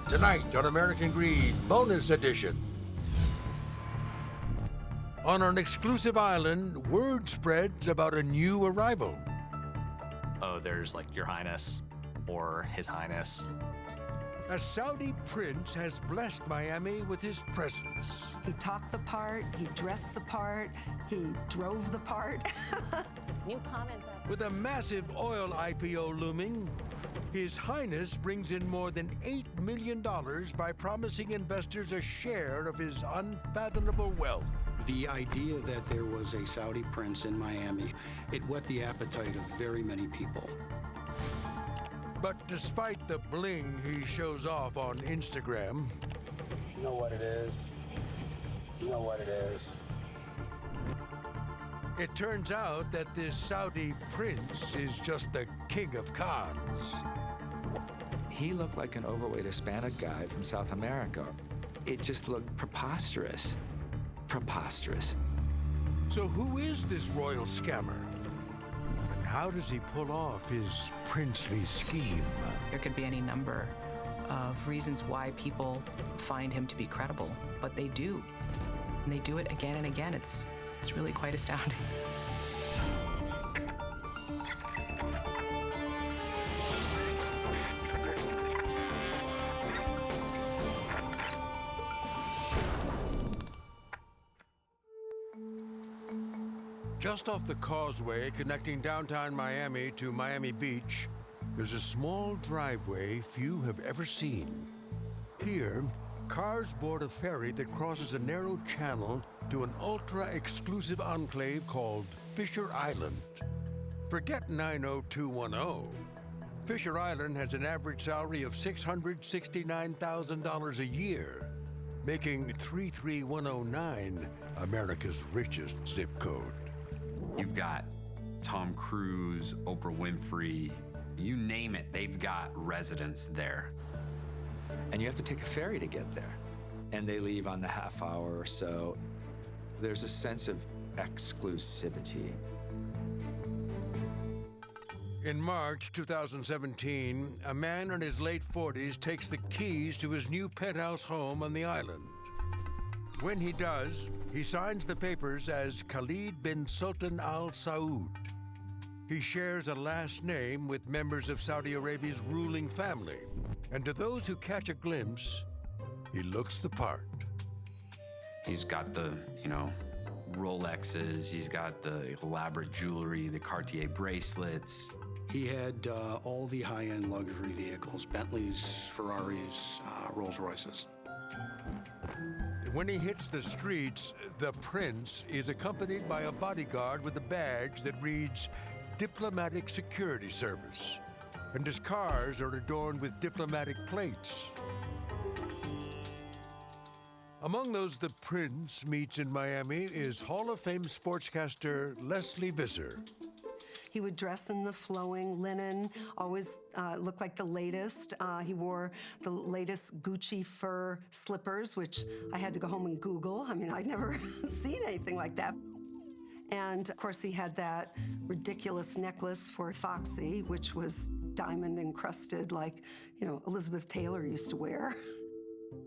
Tonight on American Greed, bonus edition. On an exclusive island, word spreads about a new arrival. Oh, there's like Your Highness or His Highness. A Saudi prince has blessed Miami with his presence. He talked the part, he dressed the part, he drove the part. New comments. With a massive oil IPO looming, His Highness brings in more than $8 million by promising investors a share of his unfathomable wealth. The idea that there was a Saudi prince in Miami, it whet the appetite of very many people. But despite the bling he shows off on Instagram, you know what it is. You know what it is. It turns out that this Saudi prince is just the king of cons. He looked like an overweight Hispanic guy from South America. It just looked preposterous. Preposterous. So who is this royal scammer? And how does he pull off his princely scheme? There could be any number of reasons why people find him to be credible, but they do. And they do it again and again. It's really quite astounding. Just off the causeway connecting downtown Miami to Miami Beach, there's a small driveway few have ever seen. Here, cars board a ferry that crosses a narrow channel to an ultra-exclusive enclave called Fisher Island. Forget 90210. Fisher Island has an average salary of $669,000 a year, making 33109 America's richest zip code. You've got Tom Cruise, Oprah Winfrey, you name it, they've got residents there. And you have to take a ferry to get there. And they leave on the half hour or so. There's a sense of exclusivity. In March 2017, a man in his late 40s takes the keys to his new penthouse home on the island. When he does, he signs the papers as Khalid Bin Al-Saud. He shares a last name with members of Saudi Arabia's ruling family. And to those who catch a glimpse, he looks the part. He's got the, Rolexes, he's got the elaborate jewelry, the Cartier bracelets. He had all the high-end luxury vehicles, Bentleys, Ferraris, Rolls Royces. When he hits the streets, the prince is accompanied by a bodyguard with a badge that reads Diplomatic Security Service, and his cars are adorned with diplomatic plates. Among those the prince meets in Miami is Hall of Fame sportscaster Leslie Visser. He would dress in the flowing linen, always looked like the latest. He wore the latest Gucci fur slippers, which I had to go home and Google. I mean, I'd never seen anything like that. And of course, he had that ridiculous necklace for Foxy, which was diamond encrusted like, Elizabeth Taylor used to wear.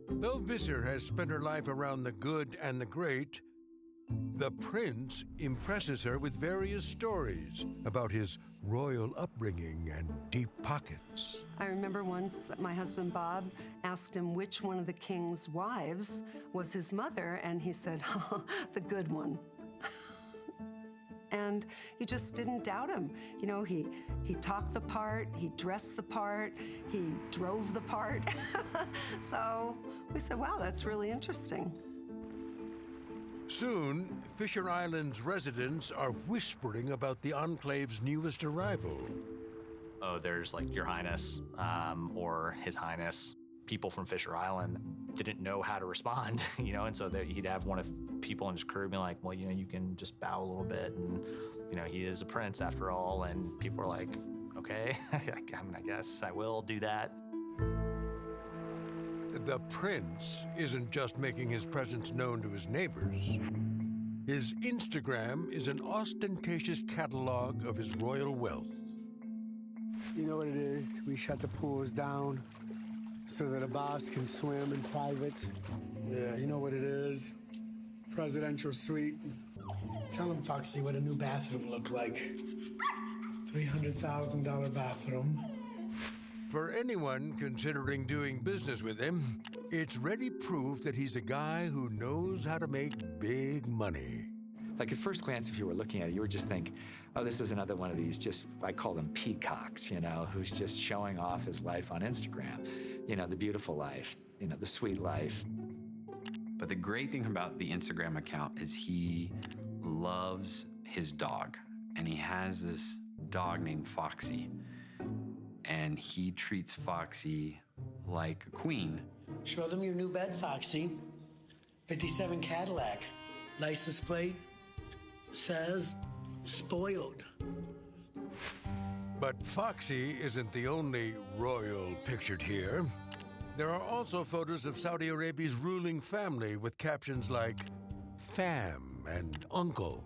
Though Visser has spent her life around the good and the great, the prince impresses her with various stories about his royal upbringing and deep pockets. I remember once my husband Bob asked him which one of the king's wives was his mother, and he said, the good one. And he just didn't doubt him. He talked the part, he dressed the part, he drove the part. So we said, wow, that's really interesting. Soon, Fisher Island's residents are whispering about the enclave's newest arrival. Oh, there's like Your Highness or His Highness. People from Fisher Island didn't know how to respond, and so he'd have one of people in his crew be like, well, you can just bow a little bit, and, he is a prince after all, and people are like, okay, I guess I will do that. The prince isn't just making his presence known to his neighbors. His Instagram is an ostentatious catalog of his royal wealth. You know what it is. We shut the pools down so that a boss can swim in private. Yeah, you know what it is. Presidential suite. Tell him, Foxy, what a new bathroom looked like. $300,000 bathroom. For anyone considering doing business with him, it's ready proof that he's a guy who knows how to make big money. Like at first glance, if you were looking at it, you would just think, oh, this is another one of these I call them peacocks, who's just showing off his life on Instagram. The beautiful life, the sweet life. But the great thing about the Instagram account is he loves his dog. And he has this dog named Foxy. And he treats Foxy like a queen. Show them your new bed, Foxy. 57 Cadillac. License plate says spoiled. But Foxy isn't the only royal pictured here. There are also photos of Saudi Arabia's ruling family with captions like fam and uncle.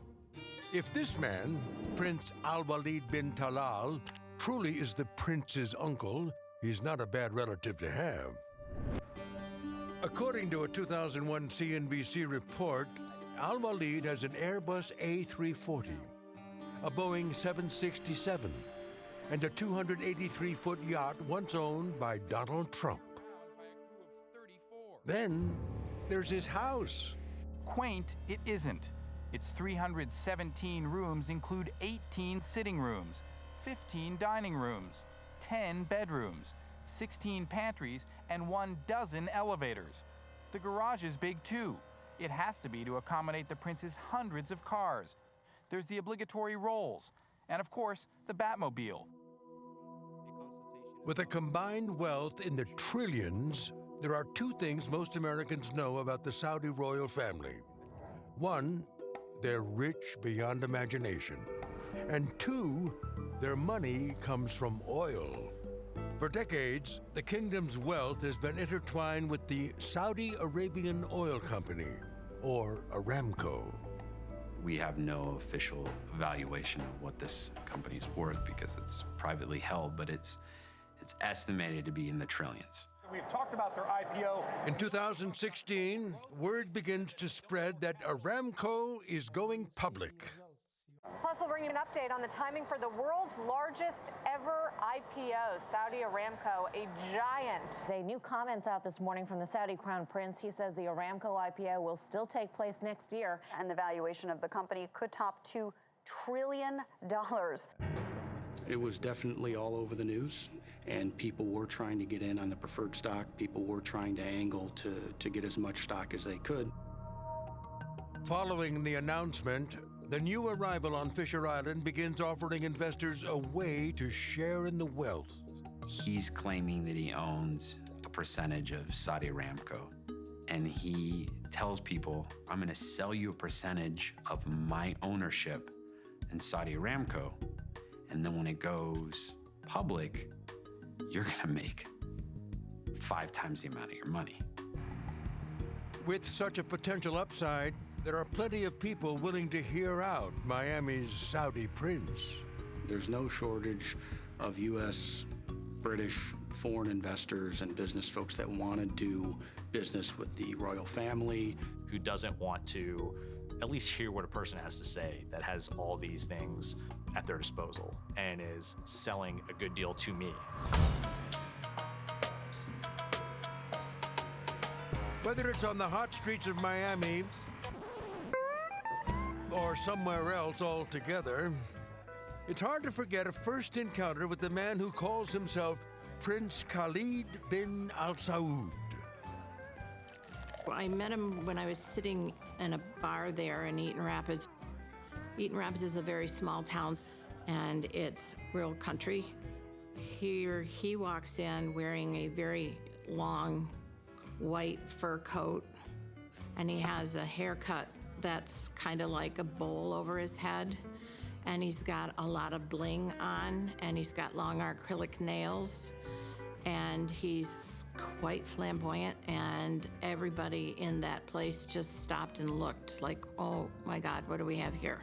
If this man, Prince Al-Walid bin Talal, truly is the prince's uncle, he's not a bad relative to have. According to a 2001 CNBC report, Al-Walid has an Airbus A340, a Boeing 767, and a 283-foot yacht once owned by Donald Trump. Then there's his house. Quaint, it isn't. Its 317 rooms include 18 sitting rooms, 15 dining rooms, 10 bedrooms, 16 pantries, and 12 elevators. The garage is big too. It has to be to accommodate the prince's hundreds of cars. There's the obligatory Rolls, and of course, the Batmobile. With a combined wealth in the trillions, there are two things most Americans know about the Saudi royal family. One, they're rich beyond imagination. And two, their money comes from oil. For decades, the kingdom's wealth has been intertwined with the Saudi Arabian Oil Company, or Aramco. We have no official evaluation of what this company's worth because it's privately held, but it's estimated to be in the trillions. We've talked about their IPO. In 2016, word begins to spread that Aramco is going public. Plus, we'll bring you an update on the timing for the world's largest ever IPO, Saudi Aramco, a giant. Today, new comments out this morning from the Saudi Crown Prince. He says the Aramco IPO will still take place next year. And the valuation of the company could top $2 trillion. It was definitely all over the news, and people were trying to get in on the preferred stock. People were trying to angle to get as much stock as they could. Following the announcement, the new arrival on Fisher Island begins offering investors a way to share in the wealth. He's claiming that he owns a percentage of Saudi Aramco, and he tells people, I'm going to sell you a percentage of my ownership in Saudi Aramco, and then when it goes public, you're going to make 5 times the amount of your money. With such a potential upside, there are plenty of people willing to hear out Miami's Saudi prince. There's no shortage of U.S., British, foreign investors and business folks that want to do business with the royal family. Who doesn't want to at least hear what a person has to say that has all these things at their disposal and is selling a good deal to me. Whether it's on the hot streets of Miami or somewhere else altogether, it's hard to forget a first encounter with the man who calls himself Prince Khalid Bin Al-Saud. I met him when I was sitting in a bar there in Eaton Rapids. Eaton Rapids is a very small town, and it's real country. Here he walks in wearing a very long white fur coat, and he has a haircut that's kind of like a bowl over his head, and he's got a lot of bling on, and he's got long acrylic nails, and he's quite flamboyant, and everybody in that place just stopped and looked like, oh my God, what do we have here?